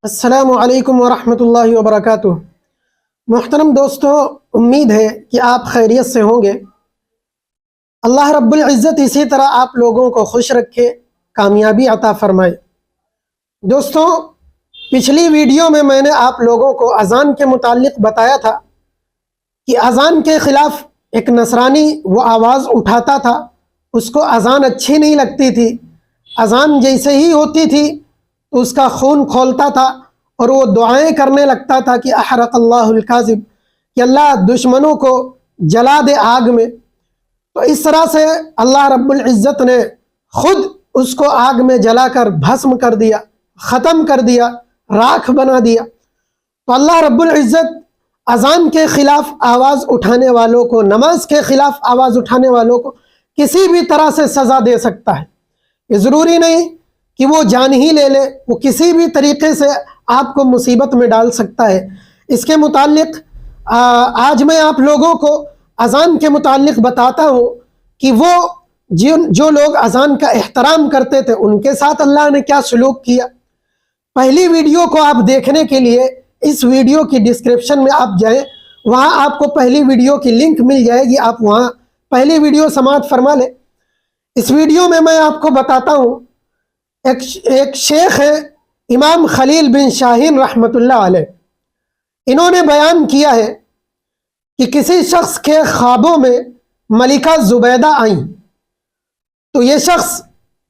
السلام علیکم ورحمۃ اللہ وبرکاتہ۔ محترم دوستو، امید ہے کہ آپ خیریت سے ہوں گے۔ اللہ رب العزت اسی طرح آپ لوگوں کو خوش رکھے، کامیابی عطا فرمائے۔ دوستو، پچھلی ویڈیو میں نے آپ لوگوں کو اذان کے متعلق بتایا تھا کہ اذان کے خلاف ایک نصرانی وہ آواز اٹھاتا تھا، اس کو اذان اچھی نہیں لگتی تھی۔ اذان جیسے ہی ہوتی تھی تو اس کا خون کھولتا تھا اور وہ دعائیں کرنے لگتا تھا کہ احرق اللہ الکاذب، کہ اللہ دشمنوں کو جلا دے آگ میں۔ تو اس طرح سے اللہ رب العزت نے خود اس کو آگ میں جلا کر بھسم کر دیا، ختم کر دیا، راکھ بنا دیا۔ تو اللہ رب العزت اذان کے خلاف آواز اٹھانے والوں کو، نماز کے خلاف آواز اٹھانے والوں کو کسی بھی طرح سے سزا دے سکتا ہے۔ یہ ضروری نہیں کہ وہ جان ہی لے لے، وہ کسی بھی طریقے سے آپ کو مصیبت میں ڈال سکتا ہے۔ اس کے متعلق آج میں آپ لوگوں کو اذان کے متعلق بتاتا ہوں کہ وہ جو لوگ اذان کا احترام کرتے تھے ان کے ساتھ اللہ نے کیا سلوک کیا۔ پہلی ویڈیو کو آپ دیکھنے کے لیے اس ویڈیو کی ڈسکرپشن میں آپ جائیں، وہاں آپ کو پہلی ویڈیو کی لنک مل جائے گی، آپ وہاں پہلی ویڈیو سماعت فرما لیں۔ اس ویڈیو میں آپ کو بتاتا ہوں، ایک شیخ ہے امام خلیل بن شاہین رحمۃ اللہ علیہ، انہوں نے بیان کیا ہے کہ کسی شخص کے خوابوں میں ملکہ زبیدہ آئیں تو یہ شخص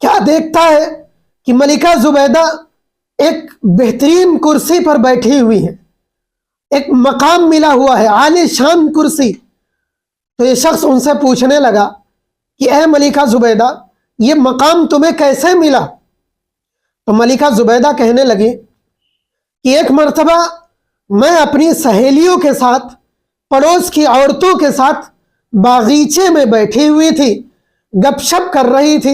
کیا دیکھتا ہے کہ ملکہ زبیدہ ایک بہترین کرسی پر بیٹھی ہوئی ہے، ایک مقام ملا ہوا ہے، عالی شان کرسی۔ تو یہ شخص ان سے پوچھنے لگا کہ اے ملکہ زبیدہ، یہ مقام تمہیں کیسے ملا؟ تو ملکہ زبیدہ کہنے لگی کہ ایک مرتبہ میں اپنی سہیلیوں کے ساتھ، پڑوس کی عورتوں کے ساتھ باغیچے میں بیٹھی ہوئی تھی، گپ شپ کر رہی تھی،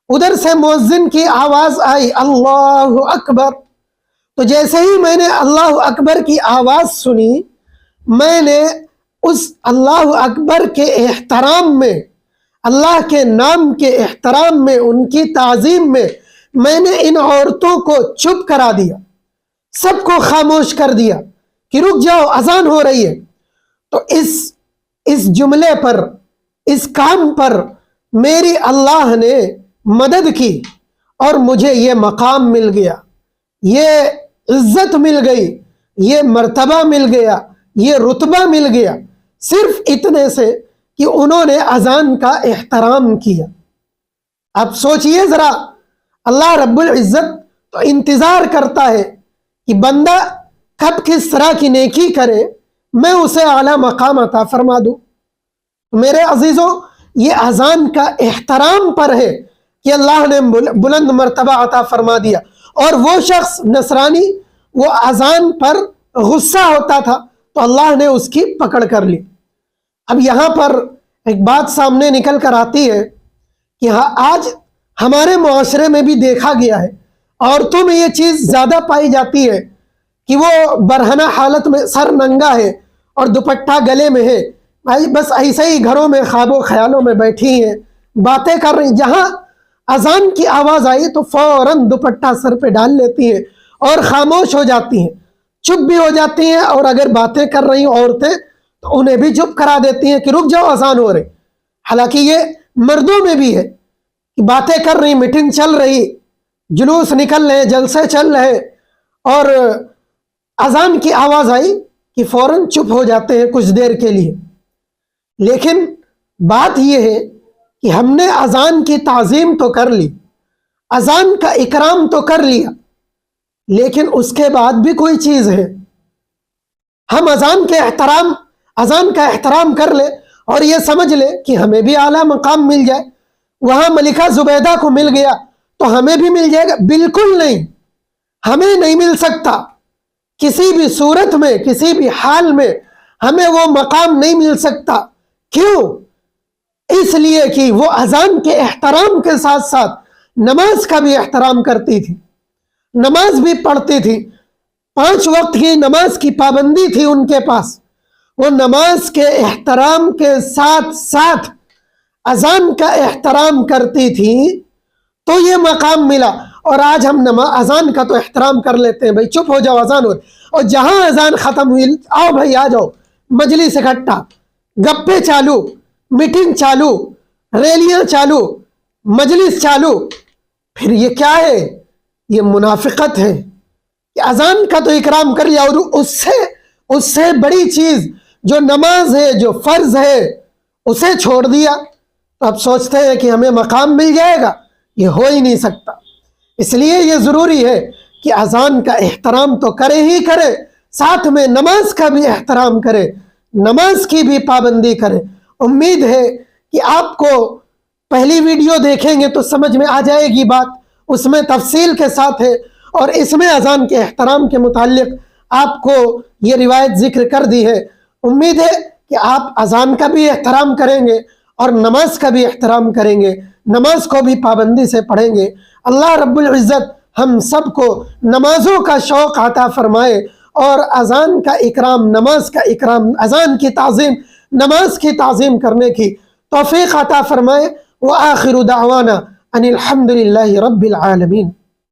ادھر سے مؤذن کی آواز آئی، اللہ اکبر۔ تو جیسے ہی میں نے اللہ اکبر کی آواز سنی، میں نے اس اللہ اکبر کے احترام میں، اللہ کے نام کے احترام میں، ان کی تعظیم میں نے ان عورتوں کو چپ کرا دیا، سب کو خاموش کر دیا کہ رک جاؤ، اذان ہو رہی ہے۔ تو اس جملے پر، اس کام پر میری اللہ نے مدد کی اور مجھے یہ مقام مل گیا، یہ عزت مل گئی، یہ مرتبہ مل گیا، یہ رتبہ مل گیا، صرف اتنے سے کہ انہوں نے اذان کا احترام کیا۔ اب سوچئے ذرا، اللہ رب العزت تو انتظار کرتا ہے کہ بندہ کب کس طرح کی نیکی کرے، میں اسے اعلیٰ مقام عطا فرما دوں۔ میرے عزیزوں، یہ اذان کا احترام پر ہے کہ اللہ نے بلند مرتبہ عطا فرما دیا۔ اور وہ شخص نصرانی، وہ اذان پر غصہ ہوتا تھا تو اللہ نے اس کی پکڑ کر لی۔ اب یہاں پر ایک بات سامنے نکل کر آتی ہے کہ آج ہمارے معاشرے میں بھی دیکھا گیا ہے، عورتوں میں یہ چیز زیادہ پائی جاتی ہے کہ وہ برہنہ حالت میں سر ننگا ہے اور دوپٹہ گلے میں ہے، بس ایسے ہی گھروں میں خواب و خیالوں میں بیٹھی ہیں، باتیں کر رہی ہیں، جہاں اذان کی آواز آئی تو فوراً دوپٹہ سر پہ ڈال لیتی ہیں اور خاموش ہو جاتی ہیں، چپ بھی ہو جاتی ہیں، اور اگر باتیں کر رہی عورتیں تو انہیں بھی چپ کرا دیتی ہیں کہ رک جاؤ، اذان ہو رہی۔ حالانکہ یہ مردوں میں بھی ہے کہ باتیں کر رہی، میٹنگ چل رہی، جلوس نکل رہے، جلسے چل رہے، اور اذان کی آواز آئی کہ فوراً چپ ہو جاتے ہیں کچھ دیر کے لیے۔ لیکن بات یہ ہے کہ ہم نے اذان کی تعظیم تو کر لی، اذان کا اکرام تو کر لیا، لیکن اس کے بعد بھی کوئی چیز ہے۔ ہم اذان کا احترام کر لے اور یہ سمجھ لے کہ ہمیں بھی اعلیٰ مقام مل جائے، وہاں ملکہ زبیدہ کو مل گیا تو ہمیں بھی مل جائے گا۔ بالکل نہیں، ہمیں نہیں مل سکتا، کسی بھی صورت میں، کسی بھی حال میں ہمیں وہ مقام نہیں مل سکتا۔ کیوں؟ اس لیے کہ وہ اذان کے احترام کے ساتھ ساتھ نماز کا بھی احترام کرتی تھی، نماز بھی پڑھتی تھی، 5 وقت کی نماز کی پابندی تھی ان کے پاس، وہ نماز کے احترام کے ساتھ ساتھ اذان کا احترام کرتی تھی تو یہ مقام ملا۔ اور آج ہم اذان کا تو احترام کر لیتے ہیں، بھائی چپ ہو جاؤ اذان اور جہاں اذان ختم ہوئی آؤ بھائی آ جاؤ، مجلس اکٹھا، گپے چالو، میٹنگ چالو، ریلیاں چالو، مجلس چالو۔ پھر یہ کیا ہے؟ یہ منافقت ہے کہ اذان کا تو اکرام کر لیا اور اس سے بڑی چیز جو نماز ہے، جو فرض ہے، اسے چھوڑ دیا۔ تو اب سوچتے ہیں کہ ہمیں مقام مل جائے گا، یہ ہو ہی نہیں سکتا۔ اس لیے یہ ضروری ہے کہ اذان کا احترام تو کرے ہی کرے، ساتھ میں نماز کا بھی احترام کرے، نماز کی بھی پابندی کرے۔ امید ہے کہ آپ کو پہلی ویڈیو دیکھیں گے تو سمجھ میں آ جائے گی بات، اس میں تفصیل کے ساتھ ہے، اور اس میں اذان کے احترام کے متعلق آپ کو یہ روایت ذکر کر دی ہے۔ امید ہے کہ آپ اذان کا بھی احترام کریں گے اور نماز کا بھی احترام کریں گے، نماز کو بھی پابندی سے پڑھیں گے۔ اللہ رب العزت ہم سب کو نمازوں کا شوق عطا فرمائے اور اذان کا اکرام، نماز کا اکرام، اذان کی تعظیم، نماز کی تعظیم کرنے کی توفیق عطا فرمائے۔ وآخر دعوانا ان الحمد للہ رب العالمین۔